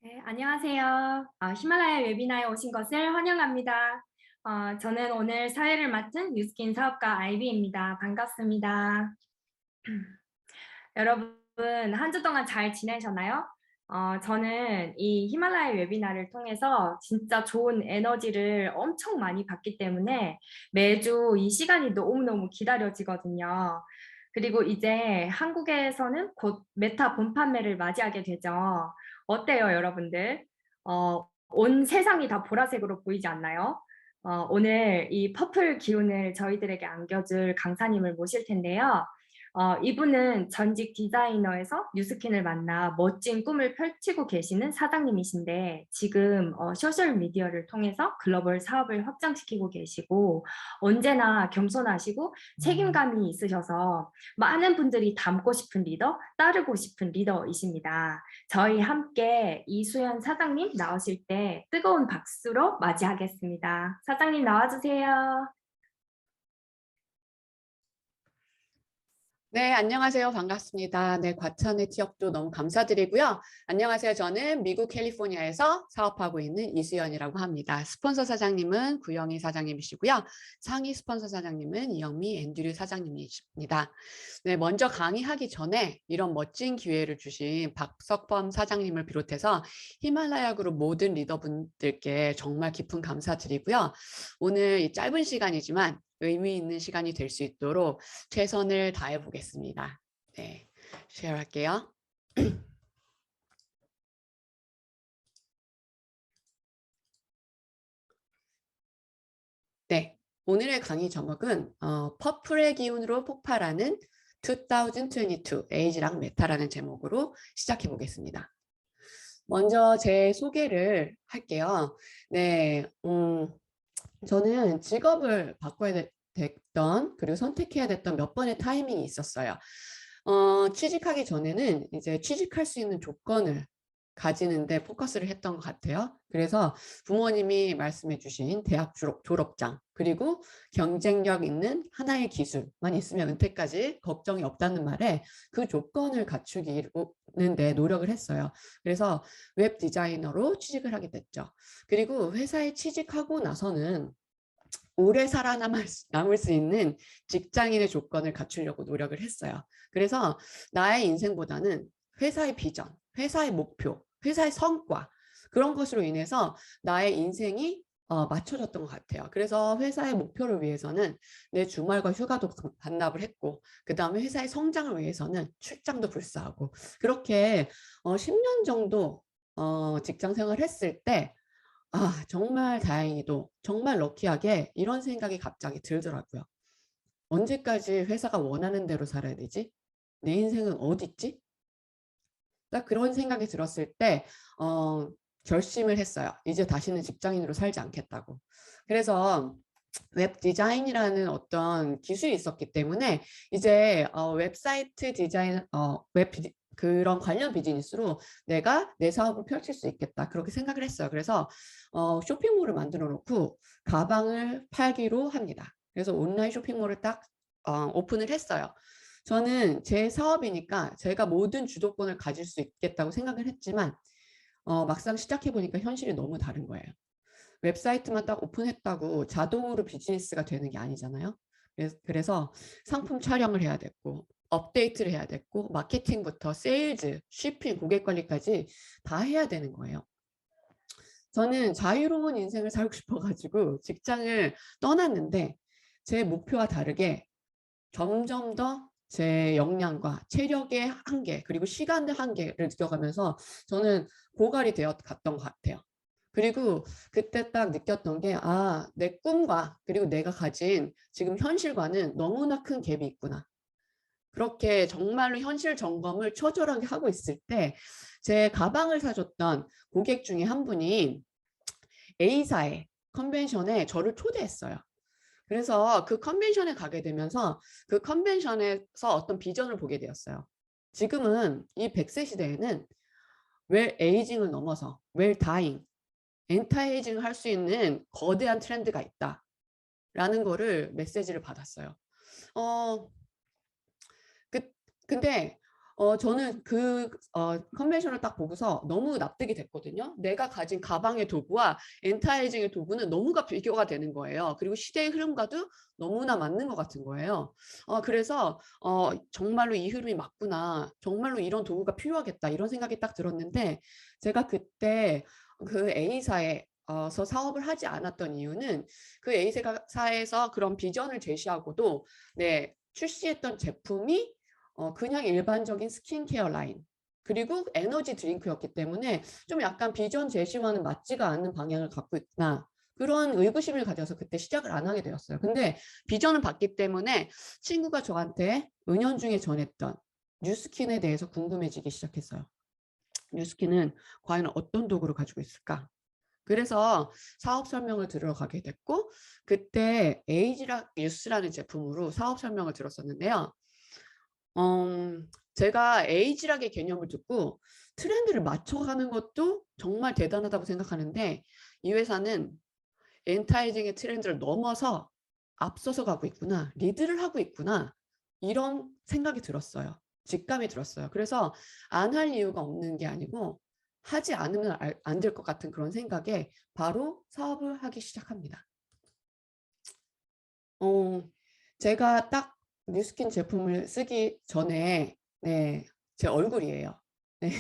네, 안녕하세요. 히말라야 웨비나에 오신 것을 환영합니다. 저는 오늘 사회를 맡은 뉴스킨 사업가 아이비입니다. 반갑습니다. 여러분, 한 주 동안 잘 지내셨나요? 저는 이 히말라야 웨비나를 통해서 진짜 좋은 에너지를 엄청 많이 받기 때문에 매주 이 시간이 너무너무 기다려지거든요. 그리고 이제 한국에서는 곧 메타 본판매를 맞이하게 되죠. 어때요, 여러분들? 온 세상이 다 보라색으로 보이지 않나요? 오늘 이 퍼플 기운을 저희들에게 안겨줄 강사님을 모실 텐데요. 이분은 전직 디자이너에서 뉴스킨을 만나 멋진 꿈을 펼치고 계시는 사장님이신데 지금 소셜미디어를 통해서 글로벌 사업을 확장시키고 계시고 언제나 겸손하시고 책임감이 있으셔서 많은 분들이 닮고 싶은 리더, 따르고 싶은 리더이십니다. 저희 함께 이수연 사장님 나오실 때 뜨거운 박수로 맞이하겠습니다. 사장님 나와주세요. 네, 안녕하세요. 반갑습니다. 네, 과찬의 티업도 너무 감사드리고요. 안녕하세요. 저는 미국 캘리포니아에서 사업하고 있는 이수연이라고 합니다. 스폰서 사장님은 구영희 사장님이시고요. 상위 스폰서 사장님은 이영미 앤드류 사장님이십니다. 네, 먼저 강의하기 전에 이런 멋진 기회를 주신 박석범 사장님을 비롯해서 히말라야 그룹 모든 리더분들께 정말 깊은 감사드리고요. 오늘 이 짧은 시간이지만 의미 있는 시간이 될 수 있도록 최선을 다해 보겠습니다. 네, 쉐어할게요. 네, 오늘의 강의 제목은 퍼플의 기운으로 폭발하는 2022 에이지랑 메타라는 제목으로 시작해 보겠습니다. 먼저 제 소개를 할게요. 네, 저는 직업을 바꿔야 됐던 그리고 선택해야 됐던 몇 번의 타이밍이 있었어요. 취직하기 전에는 이제 취직할 수 있는 조건을 가지는데 포커스를 했던 것 같아요. 그래서 부모님이 말씀해 주신 대학 졸업장 그리고 경쟁력 있는 하나의 기술만 있으면 은퇴까지 걱정이 없다는 말에 그 조건을 갖추기는데 노력을 했어요. 그래서 웹 디자이너로 취직을 하게 됐죠. 그리고 회사에 취직하고 나서는 오래 남을 수 있는 직장인의 조건을 갖추려고 노력을 했어요. 그래서 나의 인생보다는 회사의 비전, 회사의 목표, 회사의 성과 그런 것으로 인해서 나의 인생이 맞춰졌던 것 같아요. 그래서 회사의 목표를 위해서는 내 주말과 휴가도 반납을 했고 그 다음에 회사의 성장을 위해서는 출장도 불사하고 그렇게 10년 정도 직장 생활을 했을 때 정말 다행히도 정말 럭키하게 이런 생각이 갑자기 들더라고요. 언제까지 회사가 원하는 대로 살아야 되지? 내 인생은 어디 있지? 딱 그런 생각이 들었을 때 결심을 했어요. 이제 다시는 직장인으로 살지 않겠다고. 그래서 웹 디자인이라는 어떤 기술이 있었기 때문에 이제 웹사이트 디자인, 그런 관련 비즈니스로 내가 내 사업을 펼칠 수 있겠다. 그렇게 생각을 했어요. 그래서 쇼핑몰을 만들어 놓고 가방을 팔기로 합니다. 그래서 온라인 쇼핑몰을 딱 오픈을 했어요. 저는 제 사업이니까 제가 모든 주도권을 가질 수 있겠다고 생각을 했지만 막상 시작해 보니까 현실이 너무 다른 거예요. 웹사이트만 딱 오픈했다고 자동으로 비즈니스가 되는 게 아니잖아요. 그래서 상품 촬영을 해야 됐고 업데이트를 해야 됐고 마케팅부터 세일즈, 쇼핑, 고객 관리까지 다 해야 되는 거예요. 저는 자유로운 인생을 살고 싶어가지고 직장을 떠났는데 제 목표와 다르게 점점 더 제 역량과 체력의 한계 그리고 시간의 한계를 느껴가면서 저는 고갈이 되어 갔던 것 같아요. 그리고 그때 딱 느꼈던 게 내 꿈과 그리고 내가 가진 지금 현실과는 너무나 큰 갭이 있구나. 그렇게 정말로 현실 점검을 처절하게 하고 있을 때 제 가방을 사줬던 고객 중에 한 분이 A사의 컨벤션에 저를 초대했어요. 그래서 그 컨벤션에 가게 되면서 그 컨벤션에서 어떤 비전을 보게 되었어요. 지금은 이 100세 시대에는 웰 에이징을 넘어서 웰 다잉, 엔타에이징을 할 수 있는 거대한 트렌드가 있다라는 거를 메시지를 받았어요. 어, 그, 근데 저는 그 컨벤션을 딱 보고서 너무 납득이 됐거든요. 내가 가진 가방의 도구와 엔타이징의 도구는 너무가 비교가 되는 거예요. 그리고 시대의 흐름과도 너무나 맞는 것 같은 거예요. 그래서 정말로 이 흐름이 맞구나. 정말로 이런 도구가 필요하겠다. 이런 생각이 딱 들었는데 제가 그때 그 A사에 서 사업을 하지 않았던 이유는 그 A사에서 그런 비전을 제시하고도 네, 출시했던 제품이 그냥 일반적인 스킨케어 라인 그리고 에너지 드링크였기 때문에 좀 약간 비전 제시와는 맞지가 않는 방향을 갖고 있구나. 그런 의구심을 가져서 그때 시작을 안 하게 되었어요. 근데 비전을 봤기 때문에 친구가 저한테 은연중에 전했던 뉴스킨에 대해서 궁금해지기 시작했어요. 뉴스킨은 과연 어떤 도구를 가지고 있을까? 그래서 사업 설명을 들어가게 됐고 그때 에이지락 뉴스라는 제품으로 사업 설명을 들었었는데요. 제가 에이지락의 개념을 듣고 트렌드를 맞춰가는 것도 정말 대단하다고 생각하는데 이 회사는 엔타이징의 트렌드를 넘어서 앞서서 가고 있구나. 리드를 하고 있구나. 이런 생각이 들었어요. 직감이 들었어요. 그래서 안 할 이유가 없는 게 아니고 하지 않으면 안 될 것 같은 그런 생각에 바로 사업을 하기 시작합니다. 제가 딱 뉴스킨 제품을 쓰기 전에 네, 제 얼굴이에요. 네.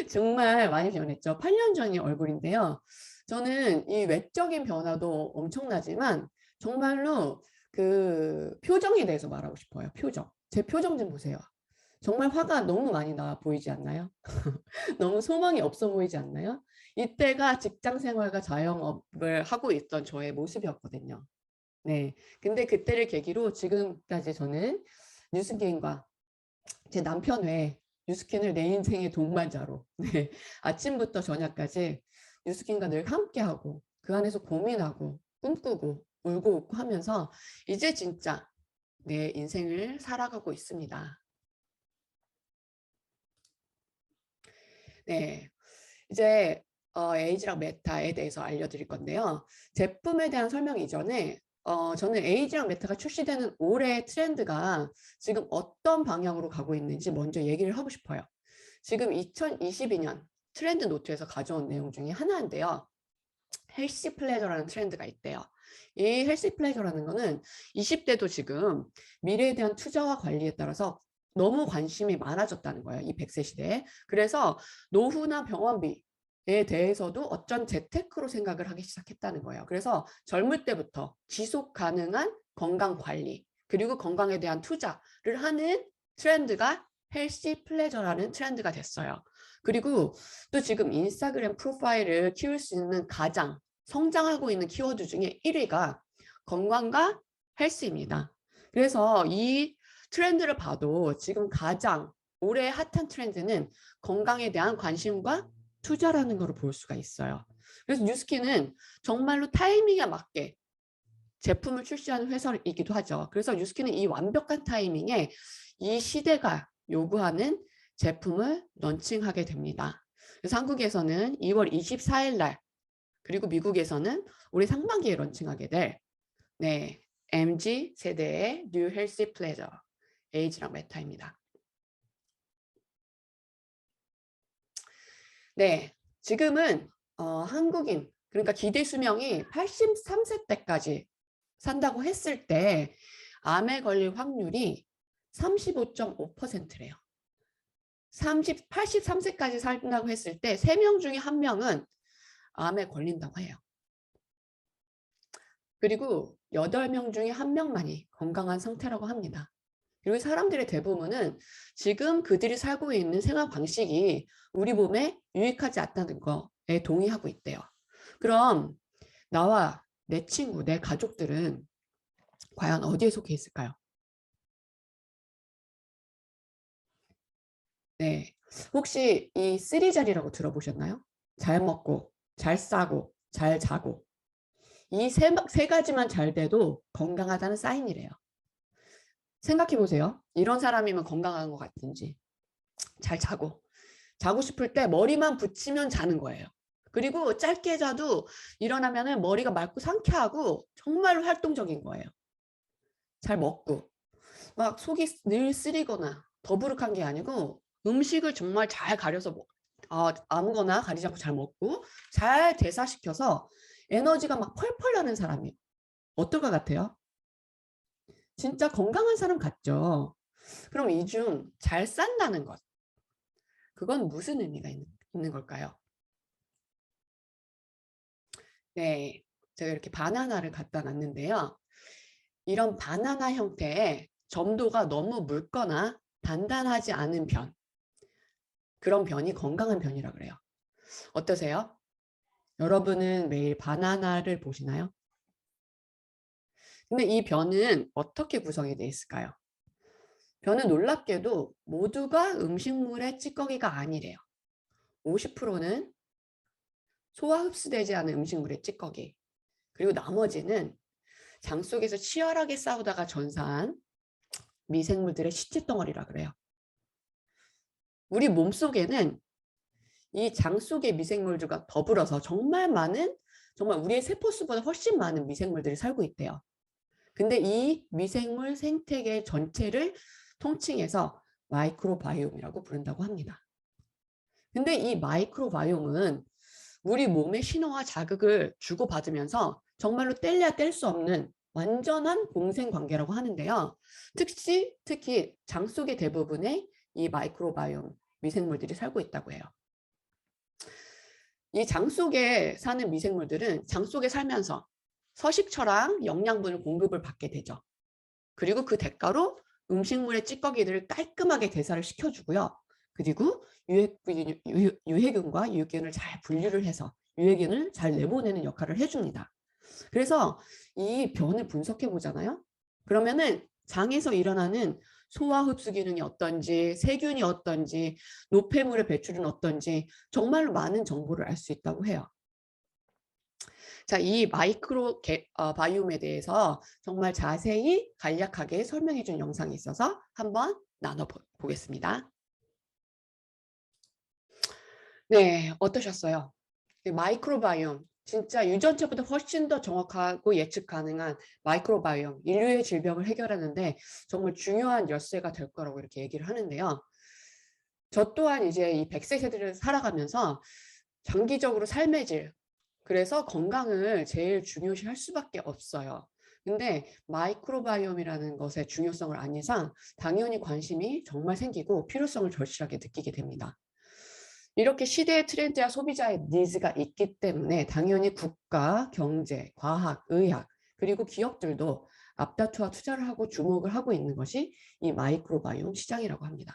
정말 많이 변했죠. 8년 전이 얼굴인데요. 저는 이 외적인 변화도 엄청나지만 정말로 그 표정에 대해서 말하고 싶어요. 표정. 제 표정 좀 보세요. 정말 화가 너무 많이 나 보이지 않나요? 너무 소망이 없어 보이지 않나요? 이때가 직장 생활과 자영업을 하고 있던 저의 모습이었거든요. 네. 근데 그때를 계기로 지금까지 저는 뉴스킨과 제 남편 외에 뉴스킨을 내 인생의 동반자로 네. 아침부터 저녁까지 뉴스킨과 늘 함께하고 그 안에서 고민하고 꿈꾸고 울고 웃고 하면서 이제 진짜 내 인생을 살아가고 있습니다. 네. 이제 에이지랑 메타에 대해서 알려드릴 건데요. 제품에 대한 설명 이전에 저는 에이지랑 메타가 출시되는 올해의 트렌드가 지금 어떤 방향으로 가고 있는지 먼저 얘기를 하고 싶어요. 지금 2022년 트렌드 노트에서 가져온 내용 중에 하나인데요. 헬시 플레저라는 트렌드가 있대요. 이 헬시 플레저라는 거는 20대도 지금 미래에 대한 투자와 관리에 따라서 너무 관심이 많아졌다는 거예요. 이 100세 시대에. 그래서 노후나 병원비에 대해서도 어쩐 재테크로 생각을 하기 시작했다는 거예요. 그래서 젊을 때부터 지속 가능한 건강 관리 그리고 건강에 대한 투자를 하는 트렌드가 헬시 플레저라는 트렌드가 됐어요. 그리고 또 지금 인스타그램 프로파일을 키울 수 있는 가장 성장하고 있는 키워드 중에 1위가 건강과 헬스입니다. 그래서 이 트렌드를 봐도 지금 가장 올해 핫한 트렌드는 건강에 대한 관심과 투자라는 것을 볼 수가 있어요. 그래서 뉴스킨은 정말로 타이밍에 맞게 제품을 출시하는 회사이기도 하죠. 그래서 뉴스킨은 이 완벽한 타이밍에 이 시대가 요구하는 제품을 런칭하게 됩니다. 그래서 한국에서는 2월 24일 날 그리고 미국에서는 올해 상반기에 런칭하게 될 네, MG 세대의 뉴 헬시 플레저 에이지랑 메타입니다. 네, 지금은 한국인 그러니까 기대 수명이 83세 때까지 산다고 했을 때 암에 걸릴 확률이 35.5%래요. 83세까지 산다고 했을 때 3명 중에 1명은 암에 걸린다고 해요. 그리고 8명 중에 1명만이 건강한 상태라고 합니다. 그리고 사람들의 대부분은 지금 그들이 살고 있는 생활 방식이 우리 몸에 유익하지 않다는 거에 동의하고 있대요. 그럼 나와 내 친구, 내 가족들은 과연 어디에 속해 있을까요? 네. 혹시 이 쓰리자리라고 들어보셨나요? 잘 먹고, 잘 싸고, 잘 자고. 이 세 가지만 잘 돼도 건강하다는 사인이래요. 생각해 보세요. 이런 사람이면 건강한 것 같은지. 잘 자고. 자고 싶을 때 머리만 붙이면 자는 거예요. 그리고 짧게 자도 일어나면 머리가 맑고 상쾌하고 정말 활동적인 거예요. 잘 먹고. 막 속이 늘 쓰리거나 더부룩한 게 아니고 음식을 정말 잘 가려서 아무거나 가리지 않고 잘 먹고 잘 대사시켜서 에너지가 막 펄펄 나는 사람이에요. 어떨 것 같아요? 진짜 건강한 사람 같죠? 그럼 이 중 잘 싼다는 것, 그건 무슨 의미가 있는 걸까요? 네, 제가 이렇게 바나나를 갖다 놨는데요. 이런 바나나 형태의 점도가 너무 묽거나 단단하지 않은 변, 그런 변이 건강한 변이라 그래요. 어떠세요? 여러분은 매일 바나나를 보시나요? 근데 이 변은 어떻게 구성이 되어 있을까요? 변은 놀랍게도 모두가 음식물의 찌꺼기가 아니래요. 50%는 소화 흡수되지 않은 음식물의 찌꺼기, 그리고 나머지는 장 속에서 치열하게 싸우다가 전사한 미생물들의 시체 덩어리라 그래요. 우리 몸속에는 이 장 속의 미생물들과 더불어서 정말 많은, 정말 우리의 세포수보다 훨씬 많은 미생물들이 살고 있대요. 근데 이 미생물 생태계 전체를 통칭해서 마이크로바이옴이라고 부른다고 합니다. 근데 이 마이크로바이옴은 우리 몸의 신호와 자극을 주고받으면서 정말로 뗄래야 뗄 수 없는 완전한 공생관계라고 하는데요. 특히 장 속의 대부분의 이 마이크로바이옴 미생물들이 살고 있다고 해요. 이 장 속에 사는 미생물들은 장 속에 살면서 서식처랑 영양분을 공급을 받게 되죠. 그리고 그 대가로 음식물의 찌꺼기들을 깔끔하게 대사를 시켜주고요. 그리고 유해균과 유익균을 잘 분류를 해서 유해균을 잘 내보내는 역할을 해줍니다. 그래서 이 변을 분석해 보잖아요. 그러면은 장에서 일어나는 소화 흡수 기능이 어떤지, 세균이 어떤지, 노폐물의 배출은 어떤지 정말로 많은 정보를 알 수 있다고 해요. 자, 이 바이옴에 대해서 정말 자세히 간략하게 설명해 준 영상이 있어서 한번 나눠보겠습니다. 네, 어떠셨어요? 마이크로바이옴, 진짜 유전체보다 훨씬 더 정확하고 예측 가능한 마이크로바이옴, 인류의 질병을 해결하는데 정말 중요한 열쇠가 될 거라고 이렇게 얘기를 하는데요. 저 또한 이제 이 100세 세대를 살아가면서 장기적으로 삶의 질, 그래서 건강을 제일 중요시 할 수밖에 없어요. 근데 마이크로바이옴이라는 것의 중요성을 안 이상 당연히 관심이 정말 생기고 필요성을 절실하게 느끼게 됩니다. 이렇게 시대의 트렌드와 소비자의 니즈가 있기 때문에 당연히 국가, 경제, 과학, 의학, 그리고 기업들도 앞다투어 투자를 하고 주목을 하고 있는 것이 이 마이크로바이옴 시장이라고 합니다.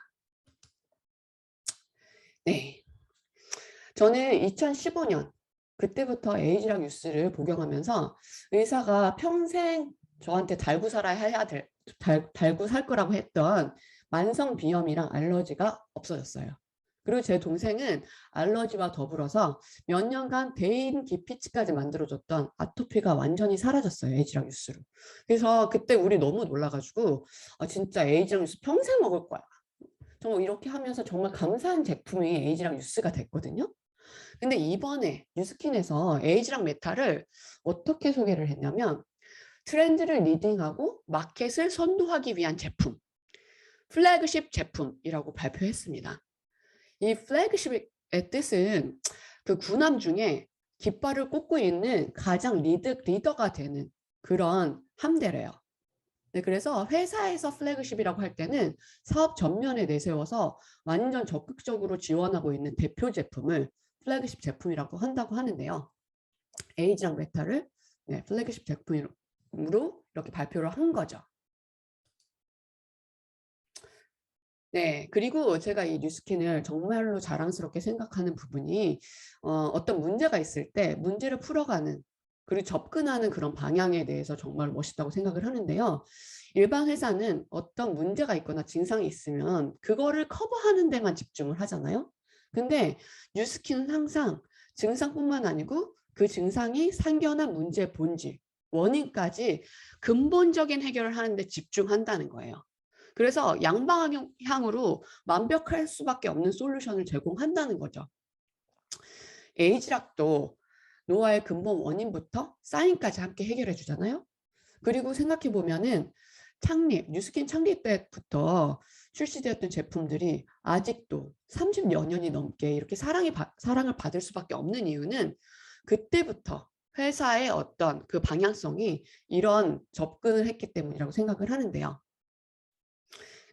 네, 저는 2015년 그때부터 에이즈랑 뉴스를 복용하면서 의사가 평생 저한테 달고 달고 살 거라고 했던 만성 비염이랑 알러지가 없어졌어요. 그리고 제 동생은 알러지와 더불어서 몇 년간 대인 기피치까지 만들어줬던 아토피가 완전히 사라졌어요. 에이즈랑 뉴스로. 그래서 그때 우리 너무 놀라가지고 진짜 에이즈랑 뉴스 평생 먹을 거야. 정말 이렇게 하면서 정말 감사한 제품이 에이즈랑 뉴스가 됐거든요. 근데 이번에 뉴스킨에서 에이지랑 메타를 어떻게 소개를 했냐면 트렌드를 리딩하고 마켓을 선도하기 위한 제품, 플래그십 제품이라고 발표했습니다. 이 플래그십의 뜻은 그 군함 중에 깃발을 꽂고 있는 가장 리더가 되는 그런 함대래요. 네, 그래서 회사에서 플래그십이라고 할 때는 사업 전면에 내세워서 완전 적극적으로 지원하고 있는 대표 제품을 플래그십 제품이라고 한다고 하는데요. 에이지랑 메타를 플래그십 제품으로 이렇게 발표를 한 거죠. 네, 그리고 제가 이 뉴스킨을 정말로 자랑스럽게 생각하는 부분이 어떤 문제가 있을 때 문제를 풀어가는 그리고 접근하는 그런 방향에 대해서 정말 멋있다고 생각을 하는데요. 일반 회사는 어떤 문제가 있거나 증상이 있으면 그거를 커버하는 데만 집중을 하잖아요. 근데 뉴스킨은 항상 증상뿐만 아니고 그 증상이 상견한 문제의 본질, 원인까지 근본적인 해결을 하는 데 집중한다는 거예요. 그래서 양방향으로 완벽할 수밖에 없는 솔루션을 제공한다는 거죠. 에이지락도 노화의 근본 원인부터 사인까지 함께 해결해 주잖아요. 그리고 생각해 보면은 뉴스킨 창립 때부터 출시되었던 제품들이 아직도 30여 년이 넘게 이렇게 사랑을 받을 수밖에 없는 이유는 그때부터 회사의 어떤 그 방향성이 이런 접근을 했기 때문이라고 생각을 하는데요.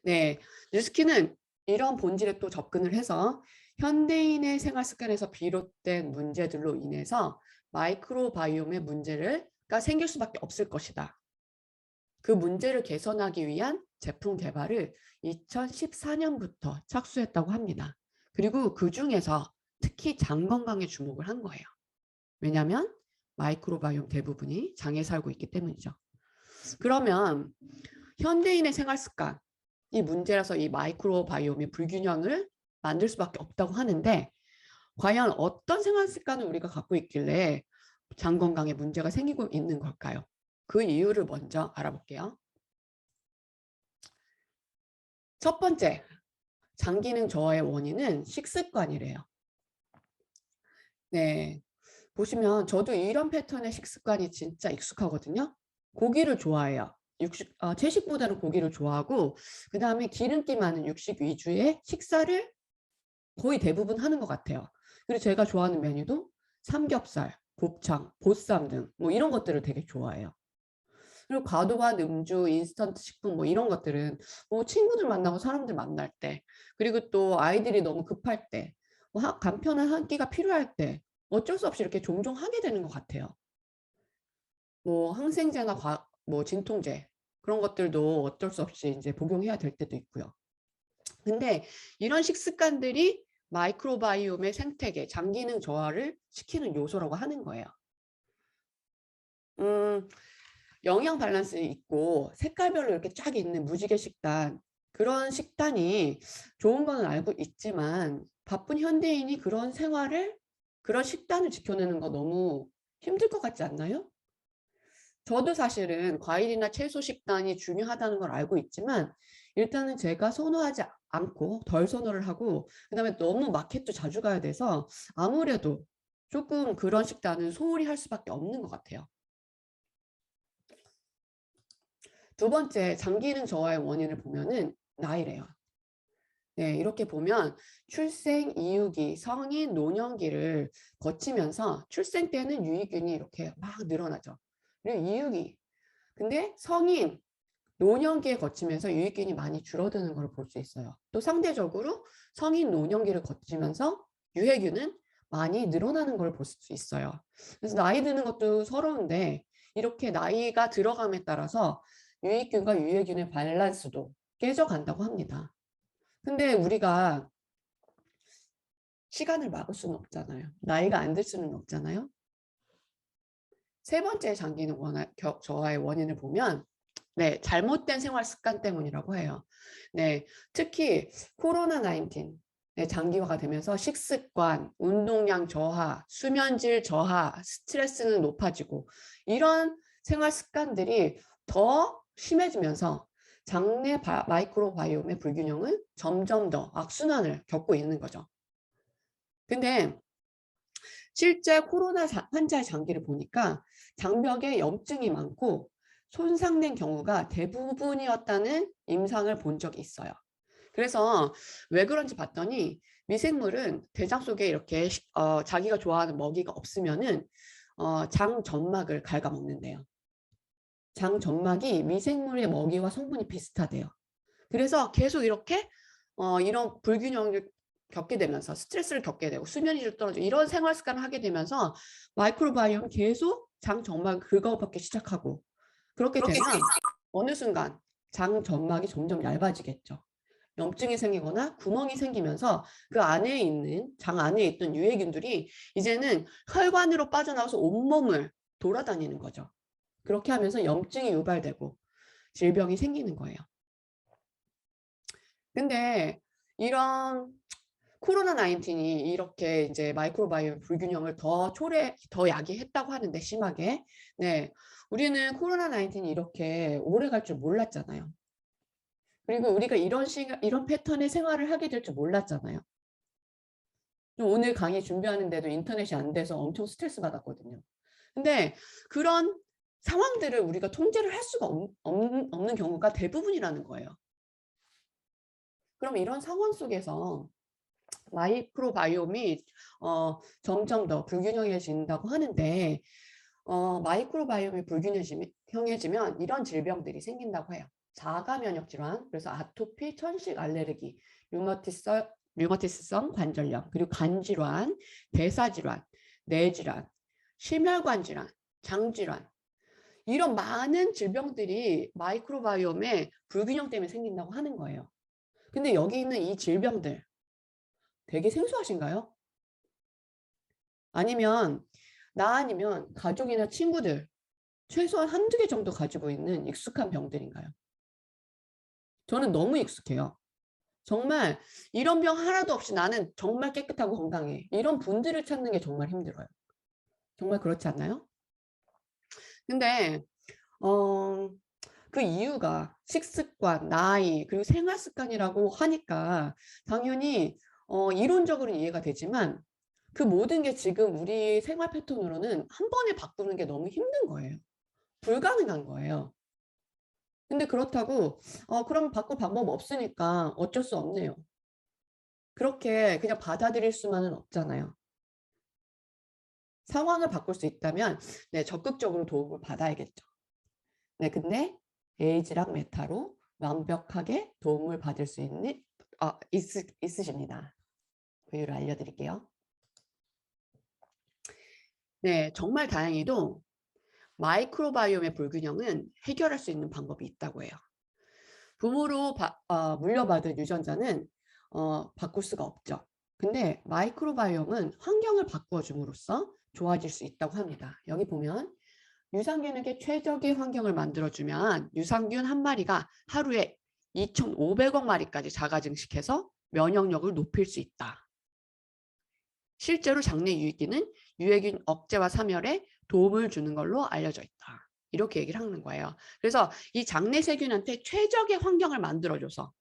네, 뉴스킨은 이런 본질에 또 접근을 해서 현대인의 생활 습관에서 비롯된 문제들로 인해서 마이크로바이옴의 문제가 생길 수밖에 없을 것이다. 그 문제를 개선하기 위한 제품 개발을 2014년부터 착수했다고 합니다. 그리고 그 중에서 특히 장 건강에 주목을 한 거예요. 왜냐하면 마이크로바이옴 대부분이 장에 살고 있기 때문이죠. 그러면 현대인의 생활 습관, 이 문제라서 이 마이크로바이옴의 불균형을 만들 수밖에 없다고 하는데 과연 어떤 생활 습관을 우리가 갖고 있길래 장 건강에 문제가 생기고 있는 걸까요? 그 이유를 먼저 알아볼게요. 첫 번째, 장 기능 저하의 원인은 식습관이래요. 네, 보시면 저도 이런 패턴의 식습관이 진짜 익숙하거든요. 고기를 좋아해요. 채식보다는 고기를 좋아하고 그 다음에 기름기 많은 육식 위주의 식사를 거의 대부분 하는 것 같아요. 그리고 제가 좋아하는 메뉴도 삼겹살, 곱창, 보쌈 등 뭐 이런 것들을 되게 좋아해요. 그리고 과도한 음주, 인스턴트 식품 뭐 이런 것들은 뭐 친구들 만나고 사람들 만날 때, 그리고 또 아이들이 너무 급할 때, 뭐 간편한 한 끼가 필요할 때 어쩔 수 없이 이렇게 종종 하게 되는 것 같아요. 뭐 항생제나 뭐 진통제 그런 것들도 어쩔 수 없이 이제 복용해야 될 때도 있고요. 근데 이런 식습관들이 마이크로바이옴의 생태계, 장 기능 저하를 시키는 요소라고 하는 거예요. 영양 밸런스 있고 색깔별로 이렇게 쫙 있는 무지개 식단, 그런 식단이 좋은 거는 알고 있지만 바쁜 현대인이 그런 식단을 지켜내는 거 너무 힘들 것 같지 않나요? 저도 사실은 과일이나 채소 식단이 중요하다는 걸 알고 있지만 일단은 제가 선호하지 않고 덜 선호를 하고 그다음에 너무 마켓도 자주 가야 돼서 아무래도 조금 그런 식단은 소홀히 할 수밖에 없는 것 같아요. 두 번째, 장 기능 저하의 원인을 보면은 나이래요. 네, 이렇게 보면 출생, 이후기, 성인, 노년기를 거치면서 출생 때는 유익균이 이렇게 막 늘어나죠. 그리고 이후기. 근데 성인, 노년기에 거치면서 유익균이 많이 줄어드는 걸 볼 수 있어요. 또 상대적으로 성인, 노년기를 거치면서 유해균은 많이 늘어나는 걸 볼 수 있어요. 그래서 나이 드는 것도 서러운데 이렇게 나이가 들어감에 따라서 유익균과 유해균의 밸런스도 깨져간다고 합니다. 근데 우리가 시간을 막을 수는 없잖아요. 나이가 안 들 수는 없잖아요. 세 번째 장기는 저하의 원인을 보면 네, 잘못된 생활 습관 때문이라고 해요. 네, 특히 코로나19 네, 장기화가 되면서 식습관, 운동량 저하, 수면질 저하, 스트레스는 높아지고 이런 생활 습관들이 더 심해지면서 장내 마이크로바이옴의 불균형은 점점 더 악순환을 겪고 있는 거죠. 근데 실제 코로나 환자의 장기를 보니까 장벽에 염증이 많고 손상된 경우가 대부분이었다는 임상을 본 적이 있어요. 그래서 왜 그런지 봤더니 미생물은 대장 속에 이렇게 자기가 좋아하는 먹이가 없으면은 장 점막을 갉아먹는데요. 장 점막이 미생물의 먹이와 성분이 비슷하대요. 그래서 계속 이렇게 이런 불균형을 겪게 되면서 스트레스를 겪게 되고 수면이 떨어지고 이런 생활 습관을 하게 되면서 마이크로바이옴 계속 장 점막을 긁어먹기 시작하고 그렇게 되면 어느 순간 장 점막이 점점 얇아지겠죠. 염증이 생기거나 구멍이 생기면서 그 안에 있는 장 안에 있던 유해균들이 이제는 혈관으로 빠져나와서 온몸을 돌아다니는 거죠. 그렇게 하면서 염증이 유발되고 질병이 생기는 거예요. 근데 이런 코로나19이 이렇게 이제 마이크로바이옴 불균형을 더 야기했다고 하는데 심하게. 네. 우리는 코로나19이 이렇게 오래 갈 줄 몰랐잖아요. 그리고 우리가 이런 패턴의 생활을 하게 될 줄 몰랐잖아요. 오늘 강의 준비하는데도 인터넷이 안 돼서 엄청 스트레스 받았거든요. 근데 그런 상황들을 우리가 통제를 할 수가 없는 경우가 대부분이라는 거예요. 그럼 이런 상황 속에서 마이크로바이옴이 점점 더 불균형해진다고 하는데 마이크로바이옴이 불균형해지면 이런 질병들이 생긴다고 해요. 자가 면역 질환, 그래서 아토피, 천식, 알레르기, 류마티스성 관절염, 그리고 간 질환, 대사 질환, 뇌 질환, 심혈관 질환, 장 질환, 이런 많은 질병들이 마이크로바이옴의 불균형 때문에 생긴다고 하는 거예요. 근데 여기 있는 이 질병들 되게 생소하신가요? 아니면 나 아니면 가족이나 친구들 최소한 한두 개 정도 가지고 있는 익숙한 병들인가요? 저는 너무 익숙해요. 정말 이런 병 하나도 없이 나는 정말 깨끗하고 건강해. 이런 분들을 찾는 게 정말 힘들어요. 정말 그렇지 않나요? 근데 그 이유가 식습관, 나이, 그리고 생활 습관이라고 하니까 당연히 이론적으로는 이해가 되지만 그 모든 게 지금 우리 생활 패턴으로는 한 번에 바꾸는 게 너무 힘든 거예요. 불가능한 거예요. 근데 그렇다고 그럼 바꿀 방법 없으니까 어쩔 수 없네요. 그렇게 그냥 받아들일 수만은 없잖아요. 상황을 바꿀 수 있다면 네, 적극적으로 도움을 받아야겠죠. 네, 근데 에이지랑 메타로 완벽하게 도움을 받을 수 있으십니다. 그 이유를 알려드릴게요. 네, 정말 다행히도 마이크로바이옴의 불균형은 해결할 수 있는 방법이 있다고 해요. 부모로 물려받은 유전자는 바꿀 수가 없죠. 근데 마이크로바이옴은 환경을 바꿔줌으로써 좋아질 수 있다고 합니다. 여기 보면 유산균에게 최적의 환경을 만들어주면 유산균 한 마리가 하루에 2,500억 마리까지 자가 증식해서 면역력을 높일 수 있다. 실제로 장내 유익균은 유해균 억제와 사멸에 도움을 주는 걸로 알려져 있다. 이렇게 얘기를 하는 거예요. 그래서 이 장내 세균한테 최적의 환경을 만들어줘서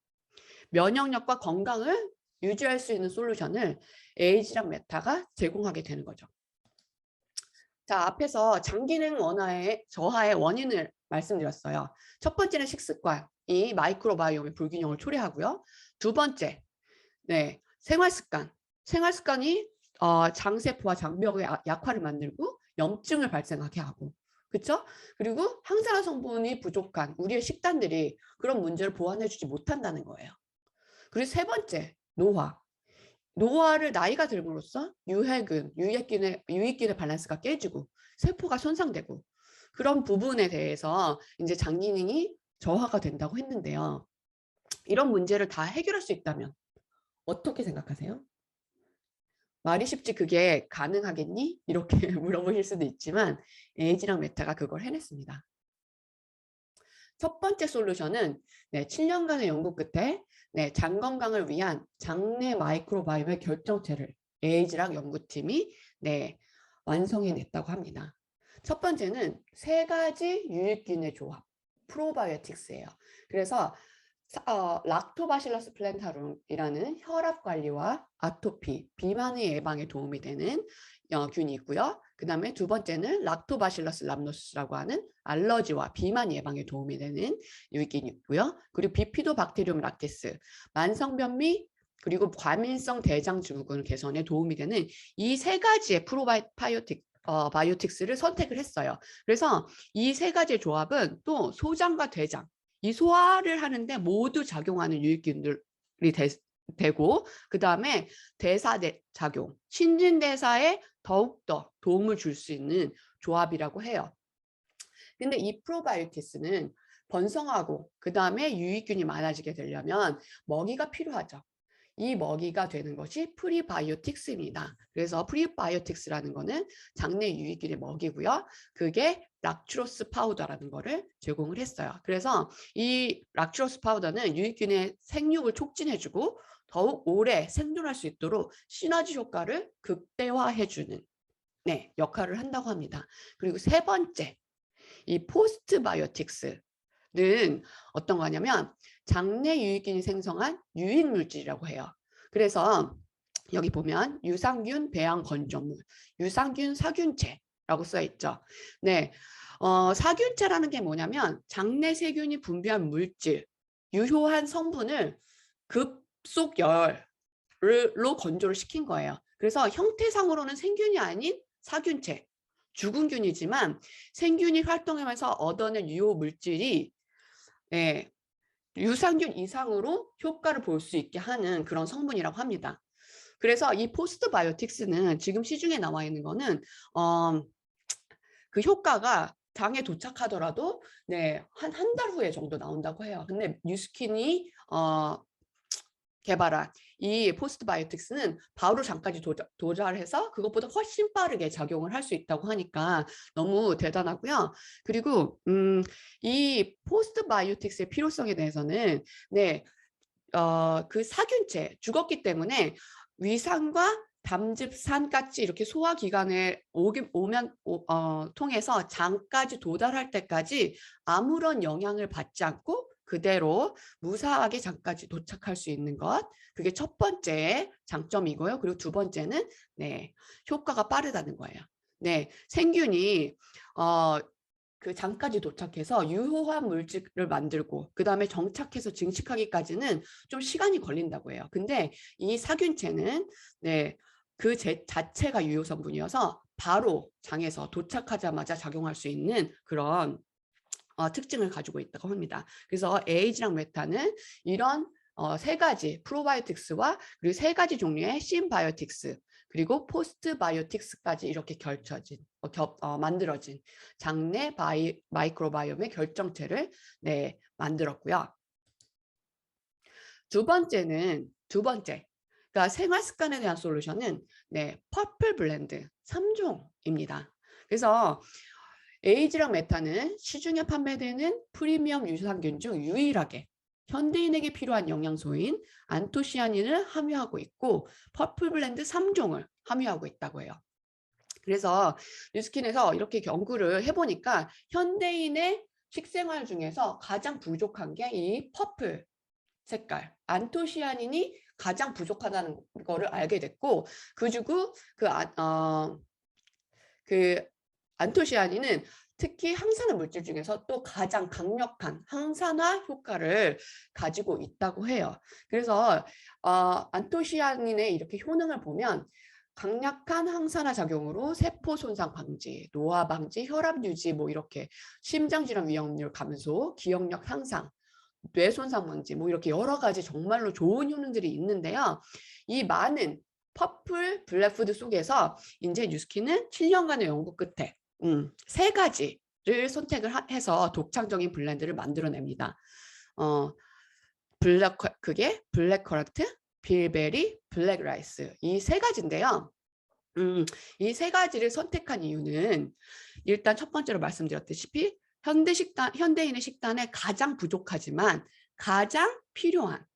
면역력과 건강을 유지할 수 있는 솔루션을 에이지랑 메타가 제공하게 되는 거죠. 자, 앞에서 장기능 저하의 원인을 말씀드렸어요. 첫 번째는 식습관, 이 마이크로바이옴의 불균형을 초래하고요. 두 번째, 네, 생활습관. 생활습관이 장세포와 장벽의 약화를 만들고 염증을 발생하게 하고, 그렇죠? 그리고 항산화 성분이 부족한 우리의 식단들이 그런 문제를 보완해주지 못한다는 거예요. 그리고 세 번째, 노화. 노화를 나이가 들므로써 유익균의 밸런스가 깨지고 세포가 손상되고 그런 부분에 대해서 이제 장 기능이 저하가 된다고 했는데요. 이런 문제를 다 해결할 수 있다면 어떻게 생각하세요? 말이 쉽지 그게 가능하겠니? 이렇게 물어보실 수도 있지만 에이지랑 메타가 그걸 해냈습니다. 첫 번째 솔루션은 7년간의 연구 끝에 장 건강을 위한 장내 마이크로바이옴의 결정체를 에이지랑 연구팀이 완성해냈다고 합니다. 첫 번째는 세 가지 유익균의 조합, 프로바이오틱스예요. 그래서 락토바실러스 플랜타룸이라는 혈압 관리와 아토피, 비만의 예방에 도움이 되는 균이 있고요. 그 다음에 두 번째는 락토바실러스 람노스라고 하는 알러지와 비만 예방에 도움이 되는 유익균이 있고요. 그리고 비피도박테리움 락티스, 만성변비 그리고 과민성 대장 증후군 개선에 도움이 되는 이 세 가지의 바이오틱스를 선택을 했어요. 그래서 이 세 가지의 조합은 또 소장과 대장, 이 소화를 하는데 모두 작용하는 유익균들이 되고 그 다음에 대사 작용, 신진대사에 더욱더 도움을 줄 수 있는 조합이라고 해요. 근데 이 프로바이오티스는 번성하고 그 다음에 유익균이 많아지게 되려면 먹이가 필요하죠. 이 먹이가 되는 것이 프리바이오틱스입니다. 그래서 프리바이오틱스라는 거는 장내 유익균의 먹이고요. 그게 락추로스 파우더라는 거를 제공을 했어요. 그래서 이 락추로스 파우더는 유익균의 생육을 촉진해주고 더욱 오래 생존할 수 있도록 시너지 효과를 극대화해주는 역할을 한다고 합니다. 그리고 세 번째, 이 포스트바이오틱스는 어떤 거냐면 장내 유익균이 생성한 유익물질이라고 해요. 그래서 여기 보면 유산균 배양 건조물, 유산균 사균체, 라고 써 있죠. 네, 사균체라는 게 뭐냐면 장내 세균이 분비한 물질, 유효한 성분을 급속열로 건조를 시킨 거예요. 그래서 형태상으로는 생균이 아닌 사균체, 죽은 균이지만 생균이 활동하면서 얻어낸 유효 물질이 예, 유산균 이상으로 효과를 볼 수 있게 하는 그런 성분이라고 합니다. 그래서 이 포스트바이오틱스는 지금 시중에 나와 있는 거는 그 효과가 장에 도착하더라도 네, 한 달 후에 정도 나온다고 해요. 근데 뉴스킨이 개발한 이 포스트바이오틱스는 바로 장까지 도달해서 그것보다 훨씬 빠르게 작용을 할 수 있다고 하니까 너무 대단하고요. 그리고 이 포스트바이오틱스의 필요성에 대해서는 네, 그 사균체 죽었기 때문에 위산과 담즙산까지 이렇게 소화기관에 통해서 장까지 도달할 때까지 아무런 영향을 받지 않고 그대로 무사하게 장까지 도착할 수 있는 것. 그게 첫 번째 장점이고요. 그리고 두 번째는 네, 효과가 빠르다는 거예요. 네, 생균이 그 장까지 도착해서 유효한 물질을 만들고 그 다음에 정착해서 증식하기까지는 좀 시간이 걸린다고 해요. 근데 이 사균체는 네, 그 자체가 유효 성분이어서 바로 장에서 도착하자마자 작용할 수 있는 그런 특징을 가지고 있다고 합니다. 그래서 에이지랑 메타는 이런 세 가지 프로바이오틱스와 그리고 세 가지 종류의 심바이오틱스 그리고 포스트바이오틱스까지 이렇게 만들어진 장내 마이크로바이옴의 결정체를 네, 만들었고요. 두 번째, 그러니까 생활 습관에 대한 솔루션은 네, 퍼플 블렌드 3종입니다. 그래서 에이지랑 메타는 시중에 판매되는 프리미엄 유산균 중 유일하게 현대인에게 필요한 영양소인 안토시아닌을 함유하고 있고 퍼플 블렌드 3종을 함유하고 있다고 해요. 그래서 뉴스킨에서 이렇게 연구를 해보니까 현대인의 식생활 중에서 가장 부족한 게 이 퍼플 색깔, 안토시아닌이 가장 부족하다는 거를 알게 됐고 그리고 그 안토시아닌은 특히 항산화 물질 중에서 또 가장 강력한 항산화 효과를 가지고 있다고 해요. 그래서 안토시아닌의 이렇게 효능을 보면 강력한 항산화 작용으로 세포 손상 방지, 노화 방지, 혈압 유지, 뭐 이렇게 심장 질환 위험률 감소, 기억력 향상, 뇌 손상 방지, 뭐 이렇게 여러 가지 정말로 좋은 효능들이 있는데요. 이 많은 퍼플 블랙푸드 속에서 이제 뉴스킨은 7년간의 연구 끝에 세 가지를 선택을 해서 독창적인 블렌드를 만들어냅니다. 그게 블랙커런트, 빌베리, 블랙라이스 이 세 가지인데요. 이 세 가지를 선택한 이유는 일단 첫 번째로 말씀드렸다시피 현대인의 식단에 가장 부족하지만 가장 필요한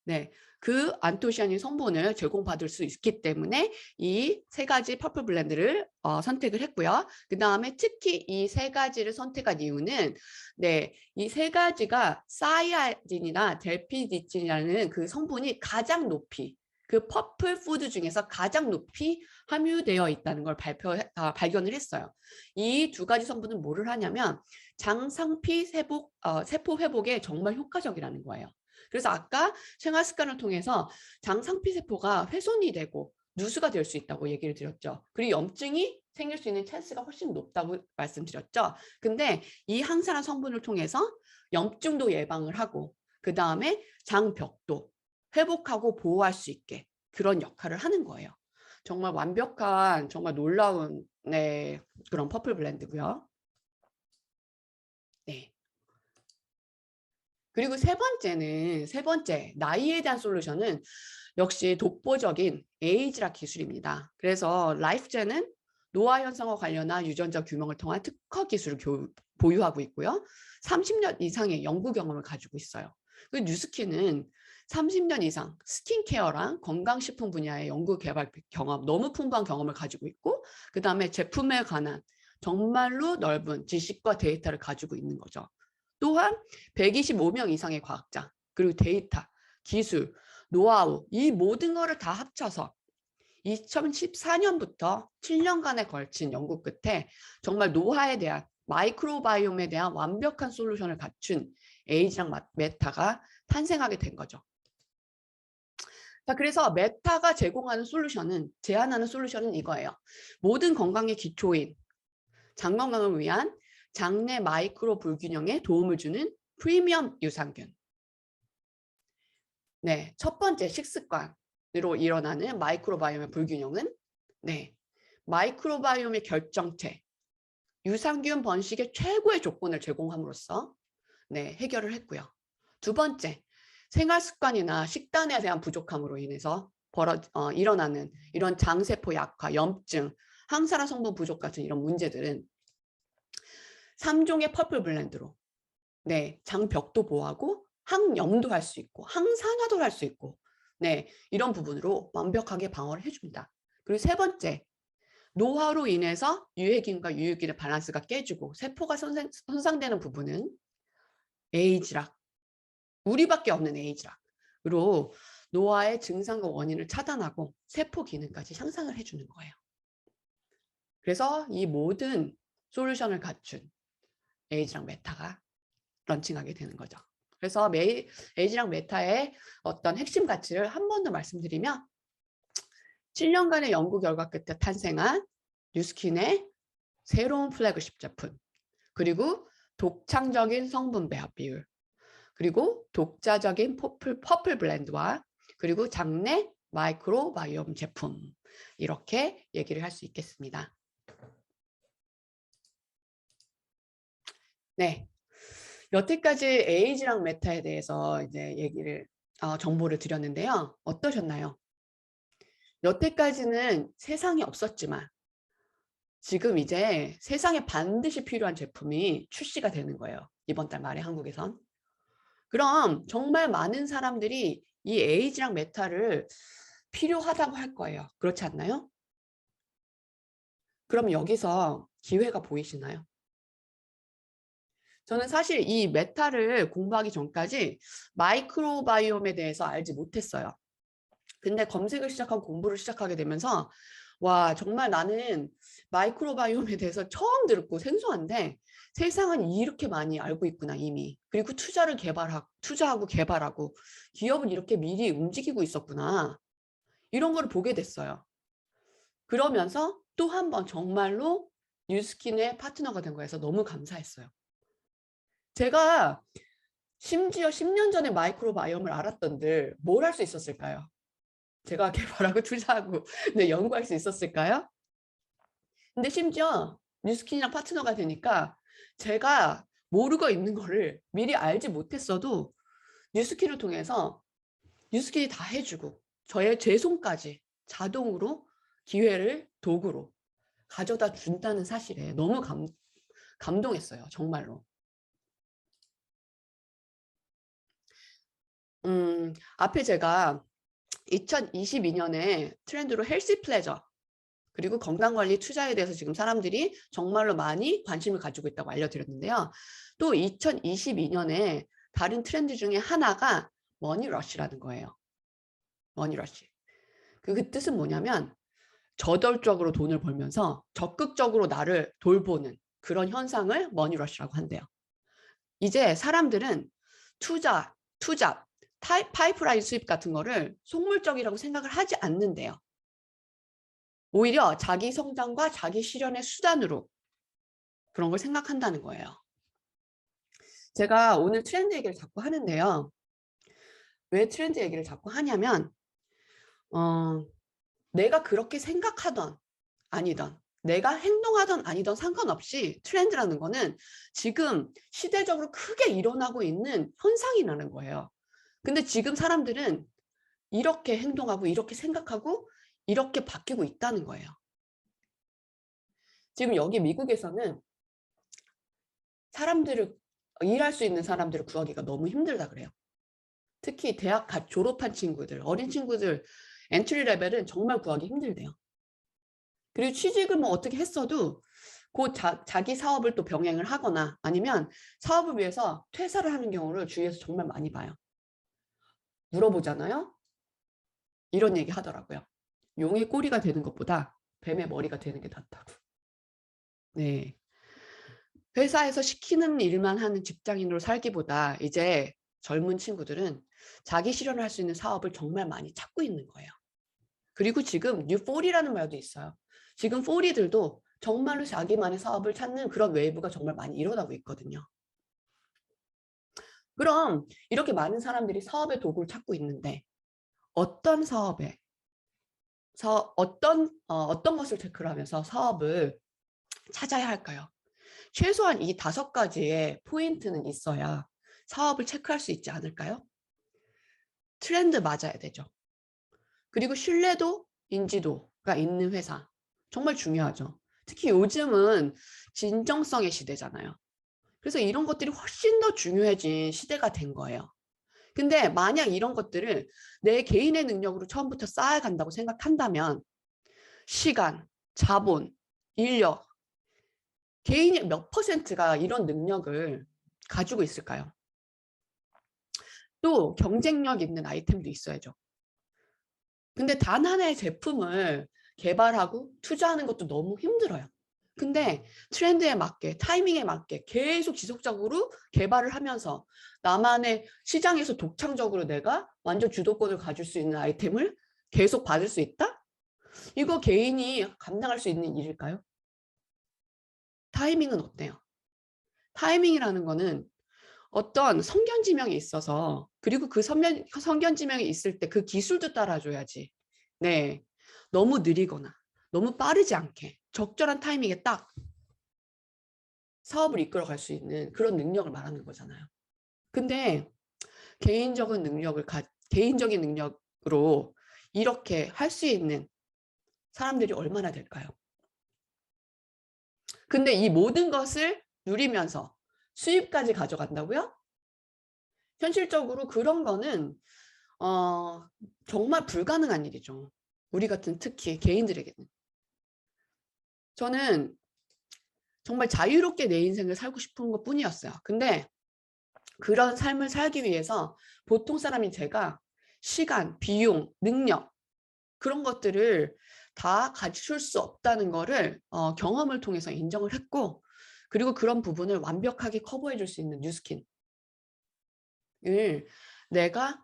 네, 그 안토시아닌 성분을 제공받을 수 있기 때문에 이 세 가지 퍼플 블렌드를 선택을 했고요. 그 다음에 특히 이 세 가지를 선택한 이유는 네, 이 세 가지가 사이아딘이나 델피니딘이라는 그 성분이 가장 높이 그 퍼플 푸드 중에서 가장 높이 함유되어 있다는 걸 발견을 했어요. 이 두 가지 성분은 뭐를 하냐면 장상피 세포 회복에 정말 효과적이라는 거예요. 그래서 아까 생활 습관을 통해서 장상피세포가 훼손이 되고 누수가 될 수 있다고 얘기를 드렸죠. 그리고 염증이 생길 수 있는 찬스가 훨씬 높다고 말씀드렸죠. 근데 이 항산화 성분을 통해서 염증도 예방을 하고 그 다음에 장벽도 회복하고 보호할 수 있게 그런 역할을 하는 거예요. 정말 완벽한 정말 놀라운 네, 그런 퍼플 블렌드고요. 네. 그리고 세 번째, 나이에 대한 솔루션은 역시 독보적인 에이지락 기술입니다. 그래서 라이프젠은 노화 현상과 관련한 유전자 규명을 통한 특허 기술을 보유하고 있고요. 30년 이상의 연구 경험을 가지고 있어요. 그 뉴스킨은 30년 이상 스킨케어랑 건강식품 분야의 연구 개발 경험, 너무 풍부한 경험을 가지고 있고 그 다음에 제품에 관한 정말로 넓은 지식과 데이터를 가지고 있는 거죠. 또한 125명 이상의 과학자, 그리고 데이터, 기술, 노하우 이 모든 거를 다 합쳐서 2014년부터 7년간에 걸친 연구 끝에 정말 노화에 대한 마이크로바이옴에 대한 완벽한 솔루션을 갖춘 에이지랑 메타가 탄생하게 된 거죠. 자, 그래서 메타가 제안하는 솔루션은 이거예요. 모든 건강의 기초인 장 건강을 위한 장내 마이크로 불균형에 도움을 주는 프리미엄 유산균. 네, 첫 번째 식습관으로 일어나는 마이크로바이옴의 불균형은 마이크로바이옴의 결정체, 유산균 번식의 최고의 조건을 제공함으로써 해결을 했고요. 두 번째, 생활 습관이나 식단에 대한 부족함으로 인해서 일어나는 이런 장세포 약화, 염증, 항산화 성분 부족 같은 이런 문제들은 3종의 퍼플 블렌드로 장벽도 보호하고 항염도 할 수 있고 항산화도 할 수 있고 이런 부분으로 완벽하게 방어를 해줍니다. 그리고 세 번째, 노화로 인해서 유해균과 유익균의 밸런스가 깨지고 세포가 손상되는 부분은 에이지락, 우리밖에 없는 에이지락으로 노화의 증상과 원인을 차단하고 세포 기능까지 향상을 해주는 거예요. 그래서 이 모든 솔루션을 갖춘 에이지랑 메타가 런칭하게 되는 거죠. 그래서 에이지랑 메타의 어떤 핵심 가치를 한 번 더 말씀드리면 7년간의 연구 결과 끝에 탄생한 뉴스킨의 새로운 플래그십 제품, 그리고 독창적인 성분 배합 비율, 그리고 독자적인 퍼플 블렌드와 그리고 장내 마이크로바이옴 제품, 이렇게 얘기를 할 수 있겠습니다. 네, 여태까지 에이지랑 메타에 대해서 이제 정보를 드렸는데요. 어떠셨나요? 여태까지는 세상에 없었지만 지금 이제 세상에 반드시 필요한 제품이 출시가 되는 거예요. 이번 달 말에 한국에선. 그럼 정말 많은 사람들이 이 에이지랑 메타를 필요하다고 할 거예요. 그렇지 않나요? 그럼 여기서 기회가 보이시나요? 저는 사실 이 메타를 공부하기 전까지 마이크로바이옴에 대해서 알지 못했어요. 근데 검색을 시작하고 공부를 시작하게 되면서 와, 정말 나는 마이크로바이옴에 대해서 처음 듣고 생소한데 세상은 이렇게 많이 알고 있구나 이미. 그리고 투자하고 개발하고 기업은 이렇게 미리 움직이고 있었구나. 이런 걸 보게 됐어요. 그러면서 또 한 번 정말로 뉴스킨의 파트너가 된 거여서 너무 감사했어요. 제가 심지어 10년 전에 마이크로바이옴을 알았던들 뭘 할 수 있었을까요? 제가 개발하고 투자하고 연구할 수 있었을까요? 근데 심지어 뉴스킨이랑 파트너가 되니까 제가 모르고 있는 거를 미리 알지 못했어도 뉴스킨을 통해서 뉴스킨이 다 해주고 제 손까지 자동으로 기회를 도구로 가져다 준다는 사실에 너무 감동했어요. 정말로. 앞에 제가 2022년에 트렌드로 헬시 플레저 그리고 건강관리 투자에 대해서 지금 사람들이 정말로 많이 관심을 가지고 있다고 알려드렸는데요. 또 2022년에 다른 트렌드 중에 하나가 머니러쉬라는 거예요. 머니러쉬. 그 뜻은 뭐냐면 저돌적으로 돈을 벌면서 적극적으로 나를 돌보는 그런 현상을 머니러쉬라고 한대요. 이제 사람들은 투자, 파이프라인 수입 같은 거를 속물적이라고 생각을 하지 않는데요. 오히려 자기 성장과 자기 실현의 수단으로 그런 걸 생각한다는 거예요. 제가 오늘 트렌드 얘기를 자꾸 하는데요. 왜 트렌드 얘기를 자꾸 하냐면 내가 그렇게 생각하던 아니던 내가 행동하던 아니던 상관없이 트렌드라는 거는 지금 시대적으로 크게 일어나고 있는 현상이라는 거예요. 근데 지금 사람들은 이렇게 행동하고 이렇게 생각하고 이렇게 바뀌고 있다는 거예요. 지금 여기 미국에서는 일할 수 있는 사람들을 구하기가 너무 힘들다 그래요. 특히 대학 졸업한 친구들, 어린 친구들 엔트리 레벨은 정말 구하기 힘들대요. 그리고 취직을 뭐 어떻게 했어도 곧 자기 사업을 또 병행을 하거나 아니면 사업을 위해서 퇴사를 하는 경우를 주위에서 정말 많이 봐요. 물어보잖아요. 이런 얘기 하더라고요. 용의 꼬리가 되는 것보다 뱀의 머리가 되는 게 낫다고. 네. 회사에서 시키는 일만 하는 직장인으로 살기보다 이제 젊은 친구들은 자기 실현을 할 수 있는 사업을 정말 많이 찾고 있는 거예요. 그리고 지금 뉴4리라는 말도 있어요. 지금 4리들도 정말로 자기만의 사업을 찾는 그런 웨이브가 정말 많이 일어나고 있거든요. 그럼 이렇게 많은 사람들이 사업의 도구를 찾고 있는데 어떤 사업에 어떤 것을 체크를 하면서 사업을 찾아야 할까요? 최소한 이 5가지의 포인트는 있어야 사업을 체크할 수 있지 않을까요? 트렌드 맞아야 되죠. 그리고 신뢰도, 인지도가 있는 회사. 정말 중요하죠. 특히 요즘은 진정성의 시대잖아요. 그래서 이런 것들이 훨씬 더 중요해진 시대가 된 거예요. 근데 만약 이런 것들을 내 개인의 능력으로 처음부터 쌓아간다고 생각한다면 시간, 자본, 인력, 개인의 몇 %가 이런 능력을 가지고 있을까요? 또 경쟁력 있는 아이템도 있어야죠. 근데 단 하나의 제품을 개발하고 투자하는 것도 너무 힘들어요. 근데 트렌드에 맞게, 타이밍에 맞게 계속 지속적으로 개발을 하면서 나만의 시장에서 독창적으로 내가 완전 주도권을 가질 수 있는 아이템을 계속 받을 수 있다? 이거 개인이 감당할 수 있는 일일까요? 타이밍은 어때요? 타이밍이라는 거는 어떤 성견지명이 있어서, 그리고 그 성견지명이 있을 때 그 기술도 따라줘야지. 네. 너무 느리거나 너무 빠르지 않게 적절한 타이밍에 딱 사업을 이끌어갈 수 있는 그런 능력을 말하는 거잖아요. 근데 개인적인 능력으로 이렇게 할 수 있는 사람들이 얼마나 될까요? 근데 이 모든 것을 누리면서 수입까지 가져간다고요? 현실적으로 그런 거는 정말 불가능한 일이죠. 우리 같은 특히 개인들에게는. 저는 정말 자유롭게 내 인생을 살고 싶은 것 뿐이었어요. 근데 그런 삶을 살기 위해서 보통 사람인 제가 시간, 비용, 능력 그런 것들을 다 갖출 수 없다는 거를 경험을 통해서 인정을 했고, 그리고 그런 부분을 완벽하게 커버해 줄 수 있는 뉴스킨을 내가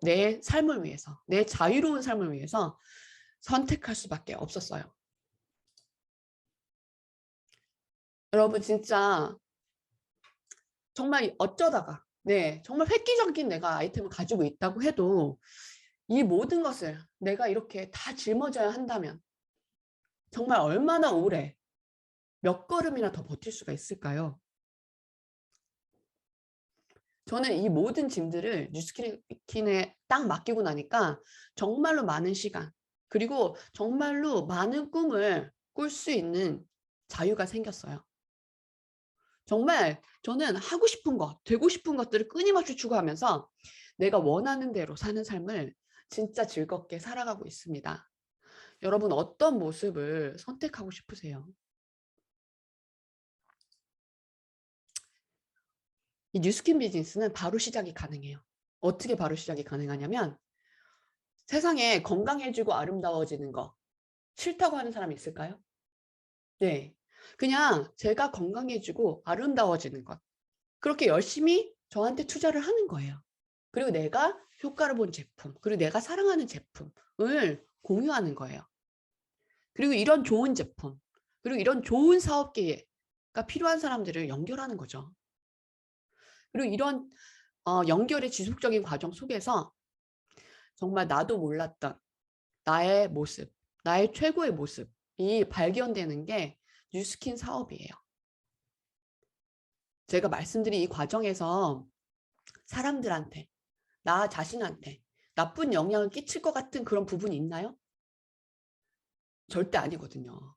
내 삶을 위해서, 내 자유로운 삶을 위해서 선택할 수밖에 없었어요. 여러분 진짜 정말 어쩌다가 정말 획기적인 내가 아이템을 가지고 있다고 해도 이 모든 것을 내가 이렇게 다 짊어져야 한다면 정말 얼마나 오래 몇 걸음이나 더 버틸 수가 있을까요? 저는 이 모든 짐들을 뉴스킨에 딱 맡기고 나니까 정말로 많은 시간, 그리고 정말로 많은 꿈을 꿀 수 있는 자유가 생겼어요. 정말 저는 하고 싶은 것, 되고 싶은 것들을 끊임없이 추구하면서 내가 원하는 대로 사는 삶을 진짜 즐겁게 살아가고 있습니다. 여러분 어떤 모습을 선택하고 싶으세요? 이 뉴스킨 비즈니스는 바로 시작이 가능해요. 어떻게 바로 시작이 가능하냐면 세상에 건강해지고 아름다워지는 거 싫다고 하는 사람이 있을까요? 네. 그냥 제가 건강해지고 아름다워지는 것. 그렇게 열심히 저한테 투자를 하는 거예요. 그리고 내가 효과를 본 제품, 그리고 내가 사랑하는 제품을 공유하는 거예요. 그리고 이런 좋은 제품, 그리고 이런 좋은 사업 기회가 필요한 사람들을 연결하는 거죠. 그리고 이런 연결의 지속적인 과정 속에서 정말 나도 몰랐던 나의 모습, 나의 최고의 모습이 발견되는 게 뉴스킨 사업이에요. 제가 말씀드린 이 과정에서 사람들한테, 나 자신한테 나쁜 영향을 끼칠 것 같은 그런 부분이 있나요? 절대 아니거든요.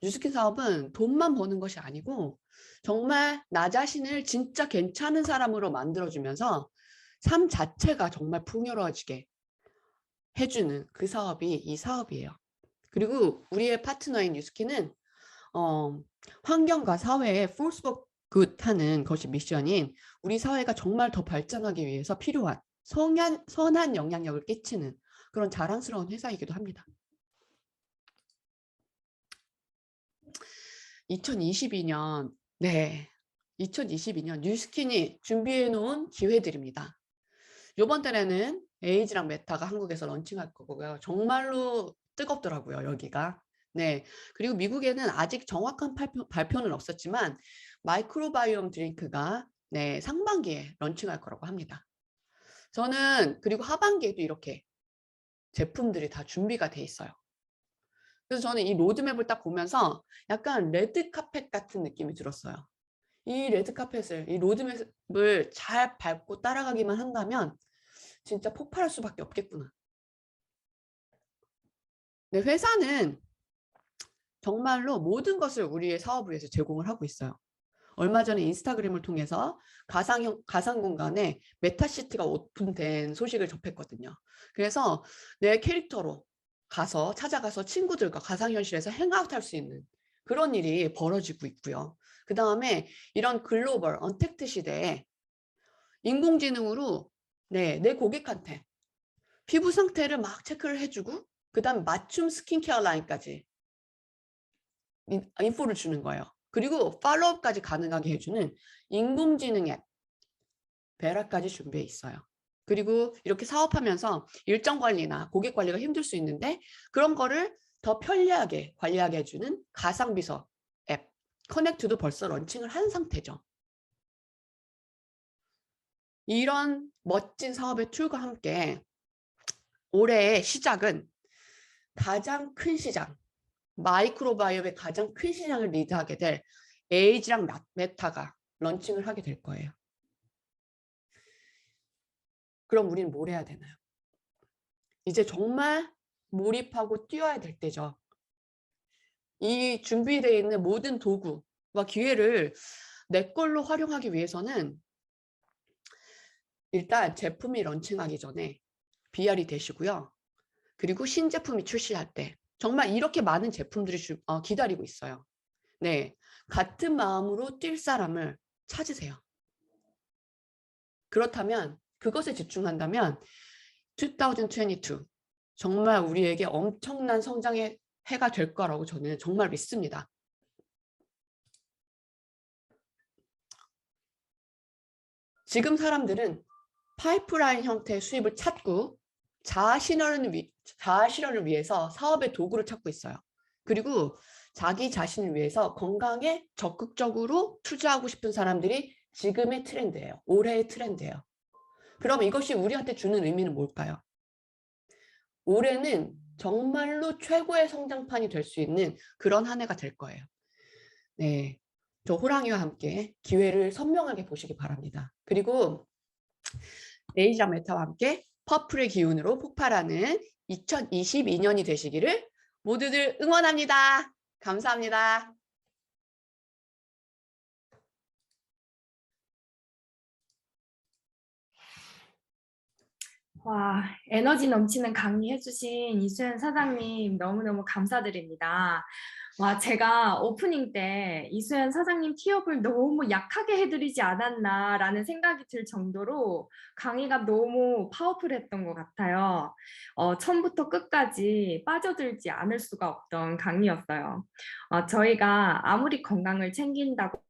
뉴스킨 사업은 돈만 버는 것이 아니고 정말 나 자신을 진짜 괜찮은 사람으로 만들어주면서 삶 자체가 정말 풍요로워지게 해주는 그 사업이 이 사업이에요. 그리고 우리의 파트너인 뉴스킨은 환경과 사회에 force for good 하는 것이 미션인 우리 사회가 정말 더 발전하기 위해서 필요한 선한 영향력을 끼치는 그런 자랑스러운 회사이기도 합니다. 2022년, 네, 2022년 뉴스킨이 준비해 놓은 기회들입니다. 이번 달에는 에이지랑 메타가 한국에서 런칭할 거고요. 정말로 뜨겁더라고요, 여기가. 네. 그리고 미국에는 아직 정확한 발표는 없었지만 마이크로바이옴 드링크가 네, 상반기에 런칭할 거라고 합니다. 저는 그리고 하반기에도 이렇게 제품들이 다 준비가 돼 있어요. 그래서 저는 이 로드맵을 딱 보면서 약간 레드카펫 같은 느낌이 들었어요. 이 레드카펫을, 이 로드맵을 잘 밟고 따라가기만 한다면 진짜 폭발할 수밖에 없겠구나. 네, 회사는 정말로 모든 것을 우리의 사업을 위해서 제공을 하고 있어요. 얼마 전에 인스타그램을 통해서 가상 공간에 메타시티가 오픈된 소식을 접했거든요. 그래서 내 캐릭터로 찾아가서 친구들과 가상현실에서 행아웃할 수 있는 그런 일이 벌어지고 있고요. 그 다음에 이런 글로벌 언택트 시대에 인공지능으로 네, 내 고객한테 피부 상태를 막 체크를 해주고 그 다음 맞춤 스킨케어 라인까지 인포를 주는 거예요. 그리고 팔로우업까지 가능하게 해주는 인공지능 앱 베라까지 준비해 있어요. 그리고 이렇게 사업하면서 일정 관리나 고객 관리가 힘들 수 있는데 그런 거를 더 편리하게 관리하게 해주는 가상비서 앱 커넥트도 벌써 런칭을 한 상태죠. 이런 멋진 사업의 툴과 함께 올해의 시작은 가장 큰 시장, 마이크로바이옴의 가장 큰 시장을 리드하게 될 에이지랑 메타가 런칭을 하게 될 거예요. 그럼 우리는 뭘 해야 되나요? 이제 정말 몰입하고 뛰어야 될 때죠. 이 준비되어 있는 모든 도구와 기회를 내 걸로 활용하기 위해서는 일단 제품이 런칭하기 전에 BR이 되시고요. 그리고 신제품이 출시할 때 정말 이렇게 많은 제품들이 기다리고 있어요. 네, 같은 마음으로 뛸 사람을 찾으세요. 그렇다면 그것에 집중한다면 2022 정말 우리에게 엄청난 성장의 해가 될 거라고 저는 정말 믿습니다. 지금 사람들은 파이프라인 형태의 수입을 찾고 자아 실현을 위해서 사업의 도구를 찾고 있어요. 그리고 자기 자신을 위해서 건강에 적극적으로 투자하고 싶은 사람들이 지금의 트렌드예요. 올해의 트렌드예요. 그럼 이것이 우리한테 주는 의미는 뭘까요? 올해는 정말로 최고의 성장판이 될 수 있는 그런 한 해가 될 거예요. 네, 저 호랑이와 함께 기회를 선명하게 보시기 바랍니다. 그리고 에이지랑 메타와 함께 퍼플의 기운으로 폭발하는 2022년이 되시기를 모두들 응원합니다. 감사합니다. 와, 에너지 넘치는 강의해주신 이수연 사장님 너무너무 감사드립니다. 와, 제가 오프닝 때 이수연 사장님 티업을 너무 약하게 해드리지 않았나라는 생각이 들 정도로 강의가 너무 파워풀했던 것 같아요. 처음부터 끝까지 빠져들지 않을 수가 없던 강의였어요. 저희가 아무리 건강을 챙긴다고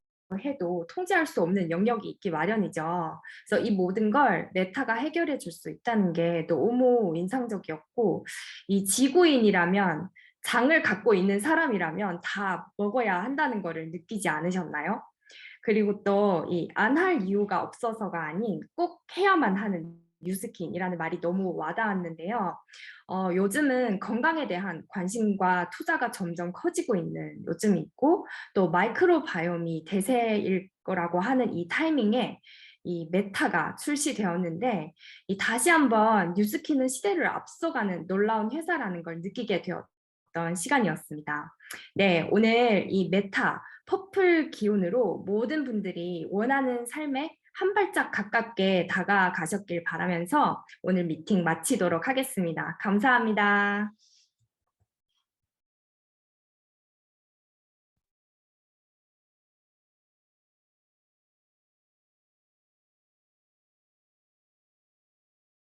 해도 통제할 수 없는 영역이 있기 마련이죠. 그래서 이 모든 걸 메타가 해결해 줄 수 있다는 게 너무 인상적이었고, 이 지구인이라면 장을 갖고 있는 사람이라면 다 먹어야 한다는 거를 느끼지 않으셨나요? 그리고 또 이 안 할 이유가 없어서가 아닌 꼭 해야만 하는 뉴스킨이라는 말이 너무 와닿았는데요. 요즘은 건강에 대한 관심과 투자가 점점 커지고 있는 요즘이 있고 또 마이크로바이옴이 대세일 거라고 하는 이 타이밍에 이 메타가 출시되었는데 이 다시 한번 뉴스킨은 시대를 앞서가는 놀라운 회사라는 걸 느끼게 되었던 시간이었습니다. 네, 오늘 이 메타 퍼플 기운으로 모든 분들이 원하는 삶에 한 발짝 가깝게 다가가셨길 바라면서 오늘 미팅 마치도록 하겠습니다. 감사합니다.